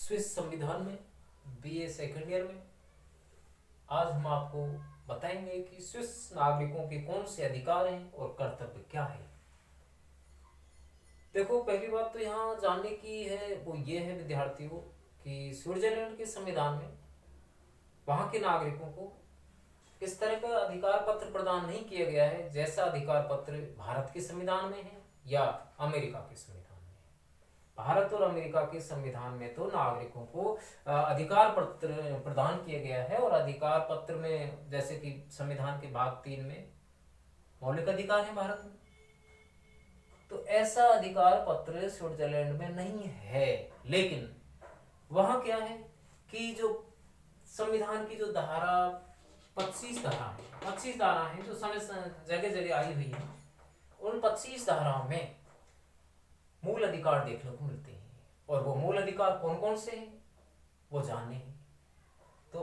Swiss संविधान में BA second year में आज हम आपको बताएंगे कि स्विस नागरिकों के कौन से अधिकार हैं और कर्तव्य क्या है। देखो, पहली बात तो यहाँ जानने की है वो ये है विद्यार्थियों कि स्विट्जरलैंड के संविधान में वहाँ के नागरिकों को इस तरह का अधिकार पत्र प्रदान नहीं किया गया है जैसा अधिकार पत्र भारत के संविधान में है या अमेरिका के संविधान में है। भारत और अमेरिका के संविधान में तो नागरिकों को अधिकार पत्र प्रदान किया गया है और अधिकार पत्र में जैसे कि संविधान के भाग 3 में मौलिक अधिकार है भारत में, तो ऐसा अधिकार पत्र स्विट्जरलैंड में नहीं है। लेकिन वहां क्या है कि जो संविधान की जो धारा 25 धारा है जो समय जगह जगह आई हुई है, उन 25 धाराओं में मूल अधिकार देखने को मिलते हैं। और वो मूल अधिकार कौन कौन से हैं वो जानने हैं। तो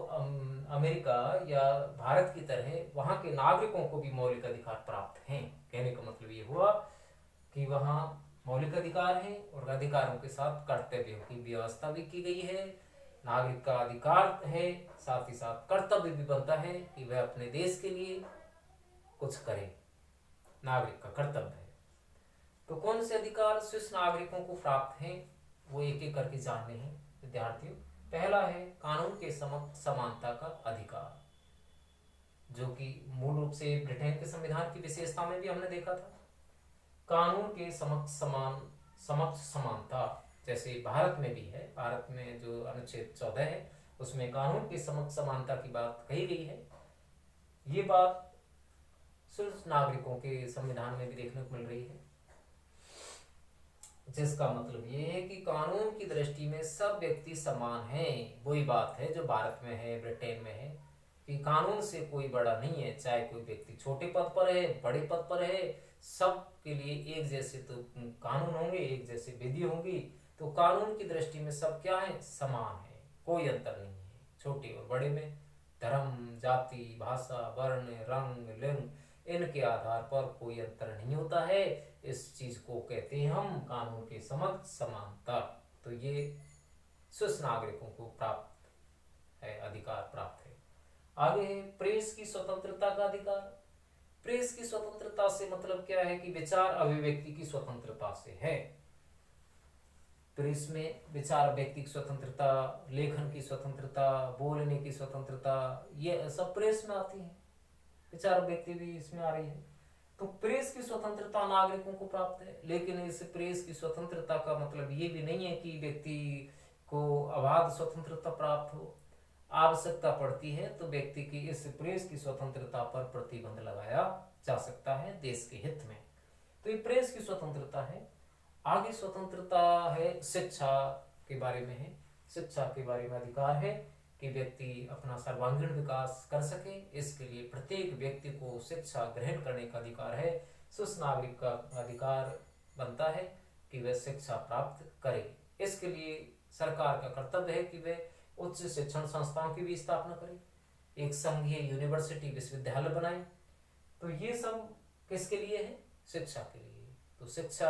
अमेरिका या भारत की तरह वहां के नागरिकों को भी मौलिक अधिकार प्राप्त हैं। कहने का मतलब ये हुआ कि वहाँ मौलिक अधिकार हैं और अधिकारों के साथ कर्तव्यों की व्यवस्था भी की गई है। नागरिक का अधिकार है, साथ ही साथ कर्तव्य भी बनता है कि वह अपने देश के लिए कुछ करे। नागरिक का कर्तव्य है। तो कौन से अधिकार स्विस नागरिकों को प्राप्त हैं वो एक एक करके जानने हैं विद्यार्थियों। पहला है कानून के समक्ष समानता का अधिकार, जो कि मूल रूप से ब्रिटेन के संविधान की विशेषता में भी हमने देखा था। कानून के समक्ष समानता जैसे भारत में भी है। भारत में जो अनुच्छेद 14 है उसमें कानून के समक्ष समानता की बात कही गई है। ये बात स्विस नागरिकों के संविधान में भी देखने को मिल रही है, जिसका मतलब ये है कि कानून की दृष्टि में सब व्यक्ति समान हैं। वही बात है जो भारत में है, ब्रिटेन में है कि कानून से कोई बड़ा नहीं है। चाहे कोई व्यक्ति छोटे पद पर है, बड़े पद पर है, सब के लिए एक जैसे तो कानून होंगे, एक जैसे विधि होंगी। तो कानून की दृष्टि में सब क्या है? समान है, कोई अंतर नहीं है छोटे और बड़े में। धर्म, जाति, भाषा, वर्ण, रंग, लिंग, इनके आधार पर कोई अंतर नहीं होता है। इस चीज को कहते हैं हम कानून के समक्ष समानता। तो ये स्विस नागरिकों को प्राप्त है, अधिकार प्राप्त है। आगे है प्रेस की स्वतंत्रता का अधिकार। प्रेस की स्वतंत्रता से मतलब क्या है कि विचार अभिव्यक्ति की स्वतंत्रता से है। प्रेस में विचार अभिव्यक्ति की स्वतंत्रता, लेखन की स्वतंत्रता, बोलने की स्वतंत्रता, ये सब प्रेस में आती है। विचार अभिव्यक्ति भी इसमें आ रही है। तो प्रेस की स्वतंत्रता नागरिकों को प्राप्त है। लेकिन इस प्रेस की स्वतंत्रता का मतलब ये भी नहीं है कि व्यक्ति को अबाध स्वतंत्रता प्राप्त हो। आवश्यकता पड़ती है तो व्यक्ति की इस प्रेस की स्वतंत्रता पर प्रतिबंध लगाया जा सकता है देश के हित में। तो ये प्रेस की स्वतंत्रता है। आगे स्वतंत्रता है शिक्षा के बारे में है। शिक्षा के बारे में अधिकार है कि व्यक्ति अपना सर्वांगीण विकास कर सके। इसके लिए प्रत्येक व्यक्ति को शिक्षा ग्रहण करने का अधिकार है। स्विस नागरिक का अधिकार बनता है कि वह शिक्षा प्राप्त करे। इसके लिए सरकार का कर्तव्य है कि वह उच्च शिक्षण संस्थाओं की भी स्थापना करें, एक संघीय यूनिवर्सिटी विश्वविद्यालय बनाए। तो ये सब किसके लिए है? शिक्षा के लिए। तो शिक्षा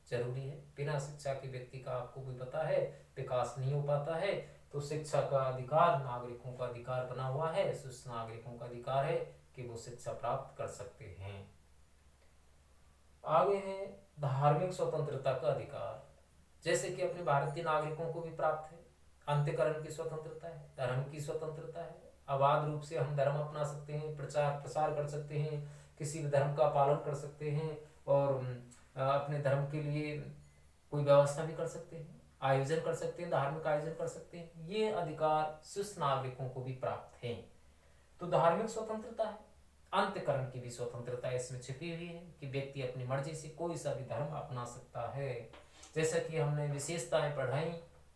जरूरी है। बिना शिक्षा के व्यक्ति का आपको भी पता है विकास नहीं हो पाता है। तो शिक्षा का अधिकार नागरिकों का अधिकार बना हुआ है। स्विस नागरिकों का अधिकार है कि वो शिक्षा प्राप्त कर सकते हैं। आगे है धार्मिक स्वतंत्रता का अधिकार, जैसे कि अपने भारतीय नागरिकों को भी प्राप्त है। अंत्यकरण की स्वतंत्रता है, धर्म की स्वतंत्रता है। अबाध रूप से हम धर्म अपना सकते हैं, प्रचार प्रसार कर सकते हैं, किसी भी धर्म का पालन कर सकते हैं और अपने धर्म के लिए कोई व्यवस्था भी कर सकते हैं, आयोजन कर सकते हैं, धार्मिक आयोजन कर सकते हैं। ये अधिकार स्विस नागरिकों को भी प्राप्त है। तो धार्मिक स्वतंत्रता है। अंत्यकरण की भी स्वतंत्रता इसमें छिपी हुई है कि व्यक्ति अपनी मर्जी से कोई सा भी धर्म अपना सकता है। जैसा कि हमने विशेषताएं पढ़ाई,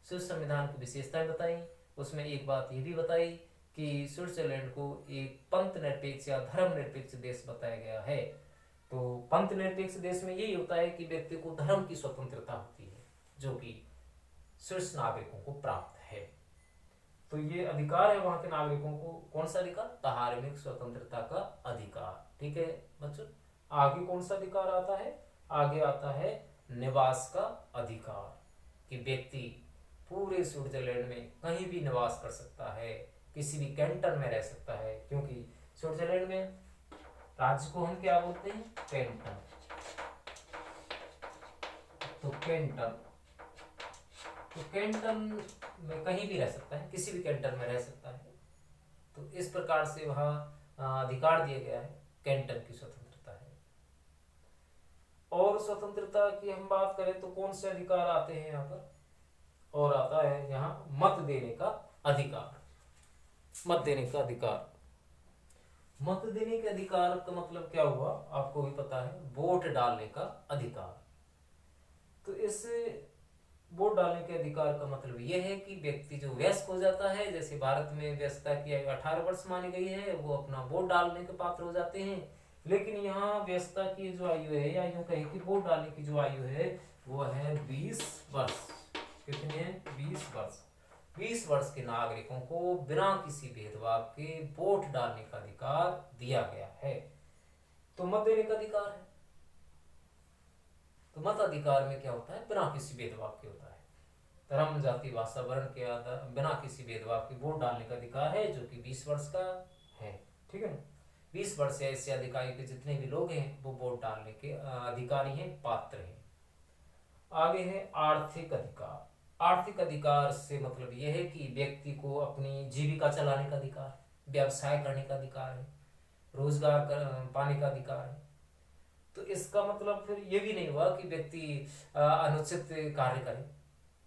स्विस संविधान की विशेषताएं बताई, उसमें एक बात ये भी बताई कि स्विट्जरलैंड को एक पंथ निरपेक्ष या धर्म निरपेक्ष देश बताया गया है। तो पंथ निरपेक्ष देश में यही होता है कि व्यक्ति को धर्म की स्वतंत्रता होती है, जो कि स्विस नागरिकों को प्राप्त है। तो ये अधिकार है वहां के नागरिकों को। कौन सा अधिकार? धार्मिक स्वतंत्रता का अधिकार। ठीक है बच्चों। आगे कौन सा अधिकार आता है? आगे आता है निवास का अधिकार, कि व्यक्ति पूरे स्विट्जरलैंड में कहीं भी निवास कर सकता है, किसी भी कैंटन में रह सकता है, क्योंकि स्विट्जरलैंड में राज्य को हम क्या बोलते हैं, कैंटन। तो कैंटन में कहीं भी रह सकता है, किसी भी कैंटन में रह सकता है। तो इस प्रकार से वहाँ अधिकार दिया गया है, कैंटन की स्वतंत्रता है। और स्वतंत्रता की हम बात करें तो कौन से अधिकार आते हैं यहाँ पर, और आता है यहाँ मत देने का अधिकार। मत देने का अधिकार, मत देने के अधिकार का मतलब क्या हुआ, आपको भी पता है, वोट डालने का अधिकार। तो इस वोट डालने के अधिकार का मतलब यह है कि व्यक्ति जो वयस्क हो जाता है, जैसे भारत में वयस्कता की आयु 18 वर्ष मानी गई है, वो अपना वोट डालने के पात्र हो जाते हैं। लेकिन यहाँ वयस्कता की जो आयु है, या यूं कहें कि वोट डालने की जो आयु है, वो है 20 वर्ष। कितने हैं, 20 वर्ष। 20 वर्ष के नागरिकों को बिना किसी भेदभाव के वोट डालने का अधिकार दिया गया है। तो मत देने का अधिकार है। तो मत अधिकार में क्या होता है, बिना किसी भेदभाव के होता है, धर्म, जाति, भाषा, वर्ण के आधार बिना किसी भेदभाव के वोट डालने का अधिकार है, जो कि 20 वर्ष का है। ठीक है ना, 20 वर्ष या इससे अधिक आयु के जितने भी लोग हैं वो वोट डालने के अधिकारी हैं, पात्र हैं। आगे है आर्थिक अधिकार। आर्थिक अधिकार से मतलब यह है कि व्यक्ति को अपनी जीविका चलाने का अधिकार, व्यवसाय करने का अधिकार है, रोजगार पाने का अधिकार है। तो इसका मतलब फिर ये भी नहीं हुआ कि व्यक्ति अनुचित कार्य करे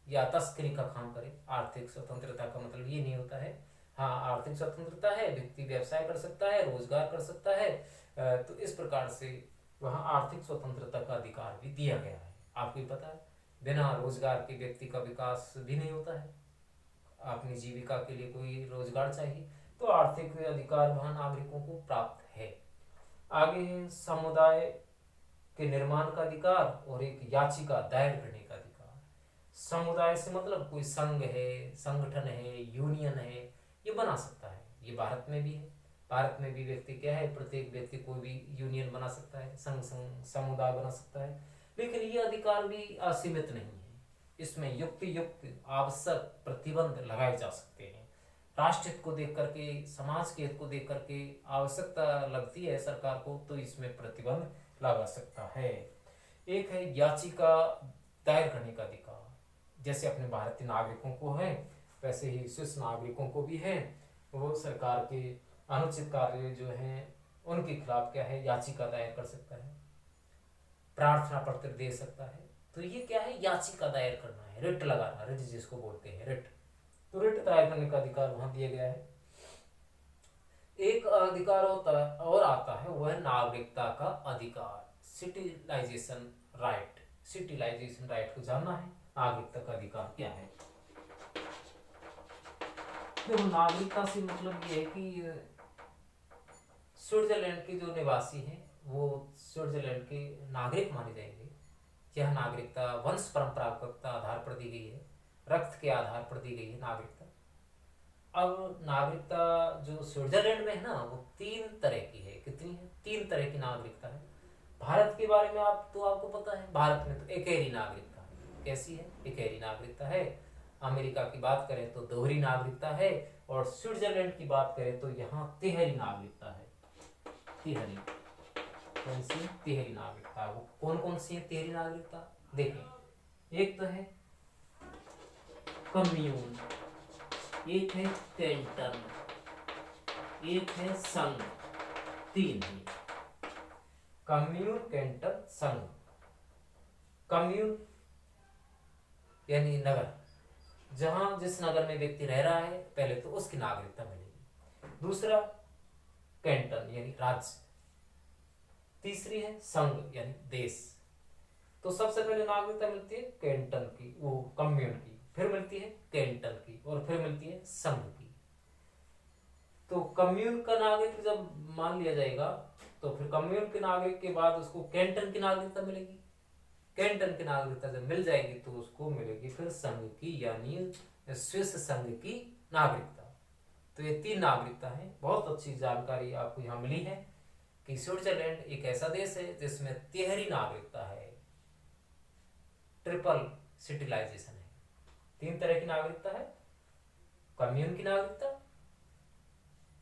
या तस्करी का काम करे। आर्थिक स्वतंत्रता का मतलब ये नहीं होता है। हाँ, आर्थिक स्वतंत्रता है, व्यक्ति व्यवसाय कर सकता है, रोजगार कर सकता है। तो इस प्रकार से वहाँ आर्थिक स्वतंत्रता का अधिकार भी दिया गया है। आपको ही पता है, बिना रोजगार के व्यक्ति का विकास भी नहीं होता है। अपनी जीविका के लिए कोई रोजगार चाहिए, तो आर्थिक अधिकार वहाँ नागरिकों को प्राप्त है। आगे है समुदाय के निर्माण का अधिकार और एक याचिका दायर करने का अधिकार। समुदाय से मतलब कोई संघ है, संगठन है, यूनियन है, ये बना सकता है। ये भारत में भी है। भारत में भी व्यक्ति क्या है, प्रत्येक व्यक्ति कोई भी यूनियन बना सकता है, संघ समुदाय बना सकता है। लेकिन ये अधिकार भी असीमित नहीं है। इसमें युक्त आवश्यक प्रतिबंध लगाए जा सकते हैं। राष्ट्र हित को देख करके, समाज के हित को देख करके आवश्यकता लगती है सरकार को, तो इसमें प्रतिबंध लगा सकता है। एक है याचिका दायर करने का अधिकार। जैसे अपने भारतीय नागरिकों को है, वैसे ही स्विस नागरिकों को भी है। वो सरकार के अनुचित कार्य जो हैं उनके खिलाफ क्या है, याचिका दायर कर सकता है, प्रार्थना पत्र दे सकता है। तो ये क्या है, याचिका दायर करना है, रिट लगाना, रिट जिसको बोलते हैं, रिट। तो रिट दायर करने का अधिकार वहां दिया गया है। एक अधिकार होता है और आता है, वह है नागरिकता का अधिकार, सिटिलाइजेशन राइट। सिटिलाइजेशन राइट को जानना है, नागरिकता का अधिकार क्या है। देखो, नागरिकता से मतलब ये है कि स्विट्जरलैंड के जो निवासी हैं वो स्विट्जरलैंड के नागरिक माने जाएंगे। यह नागरिकता वंश परंपरागत आधार पर दी गई है, रक्त के आधार पर दी गई है नागरिकता। अब नागरिकता जो स्विट्जरलैंड में है ना, वो 3 तरह की है। कितनी है, 3 तरह की नागरिकता है। भारत के बारे में आपको पता है, भारत में तो इकहरी नागरिकता है। कैसी है, इकहरी नागरिकता है। अमेरिका की बात करें तो दोहरी नागरिकता है, और स्विट्जरलैंड की बात करें तो यहाँ तिहरी नागरिकता है। तिहरी, कौन सी, तिहरी नागरिकता। वो कौन कौन सी है तिहरी नागरिकता, देखें। एक तो है कम्यून, एक है कैंटन, एक है संघ। 3 है कम्यून, कैंटन, संघ। कम्यून यानी नगर, जहां जिस नगर में व्यक्ति रह रहा है पहले तो उसकी नागरिकता मिलेगी। दूसरा कैंटन यानी राज्य। तीसरी है संघ यानी देश। तो सबसे पहले नागरिकता मिलती है कैंटन की, वो कम्यून की, फिर मिलती है कैंटन की, और फिर मिलती है संघ की। तो कम्यून का नागरिक जब मान लिया जाएगा, तो फिर कम्यून के नागरिक के बाद उसको कैंटन की नागरिकता मिलेगी। कैंटन की नागरिकता जब मिल जाएगी तो उसको मिलेगी फिर संघ की, यानी स्विस संघ की नागरिकता। तो ये 3 नागरिकता है। बहुत अच्छी जानकारी आपको यहाँ मिली है कि स्विट्जरलैंड एक ऐसा देश है जिसमें तिहरी नागरिकता है, ट्रिपल सिटिलाइजेशन है। तीन तरह की नागरिकता है, कम्यून की नागरिकता,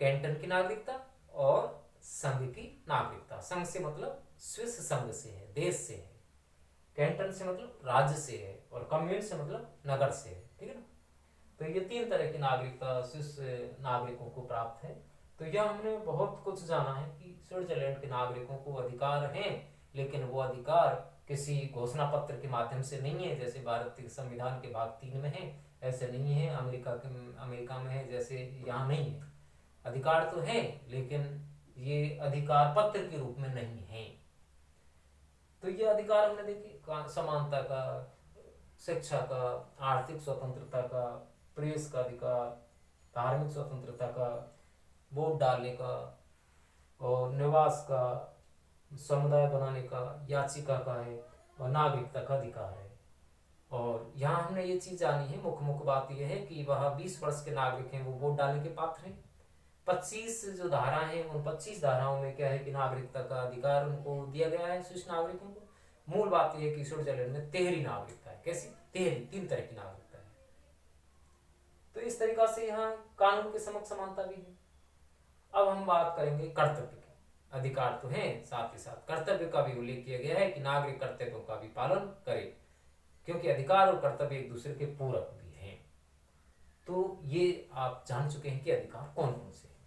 कैंटन की नागरिकता और संघ की नागरिकता। संघ से मतलब स्विस संघ से है, देश से है। कैंटन से मतलब राज्य से है और कम्यून से मतलब नगर से है, ठीक है ना। तो ये तीन तरह की नागरिकता स्विस नागरिकों को प्राप्त है। तो यह हमने बहुत कुछ जाना है कि स्विट्जरलैंड के नागरिकों को अधिकार हैं, लेकिन वो अधिकार किसी घोषणा पत्र के माध्यम से नहीं है जैसे भारत के संविधान के भाग 3 में है, ऐसे नहीं है अमेरिका में है जैसे यहाँ नहीं है। अधिकार तो है लेकिन ये अधिकार पत्र के रूप में नहीं है। तो ये अधिकार हमने देखे समानता का, शिक्षा का, आर्थिक स्वतंत्रता का, प्रेस का अधिकार, धार्मिक स्वतंत्रता का, वोट डालने का और निवास का, समुदाय बनाने का, याचिका का है और नागरिकता का अधिकार है। और यहाँ हमने ये चीज जानी है, मुख्य बात यह है कि वह 20 वर्ष के नागरिक हैं वो वोट डालने के पात्र हैं। 25 जो धारा है उन 25 धाराओं में क्या है कि नागरिकता का अधिकार उनको दिया गया है स्विस नागरिकों को। मूल बात यह है कि स्विट्जरलैंड में 13 नागरिकता है। कैसी 13? 3 तरह की नागरिकता है। तो इस तरीका से यहाँ कानून के समक्ष समानता भी है। अब हम बात करेंगे कर्तव्य की। अधिकार तो है, साथ ही साथ कर्तव्य का भी उल्लेख किया गया है कि नागरिक कर्तव्यों का भी पालन करे, क्योंकि अधिकार और कर्तव्य एक दूसरे के पूरक भी हैं। तो ये आप जान चुके हैं कि अधिकार कौन कौन से हैं।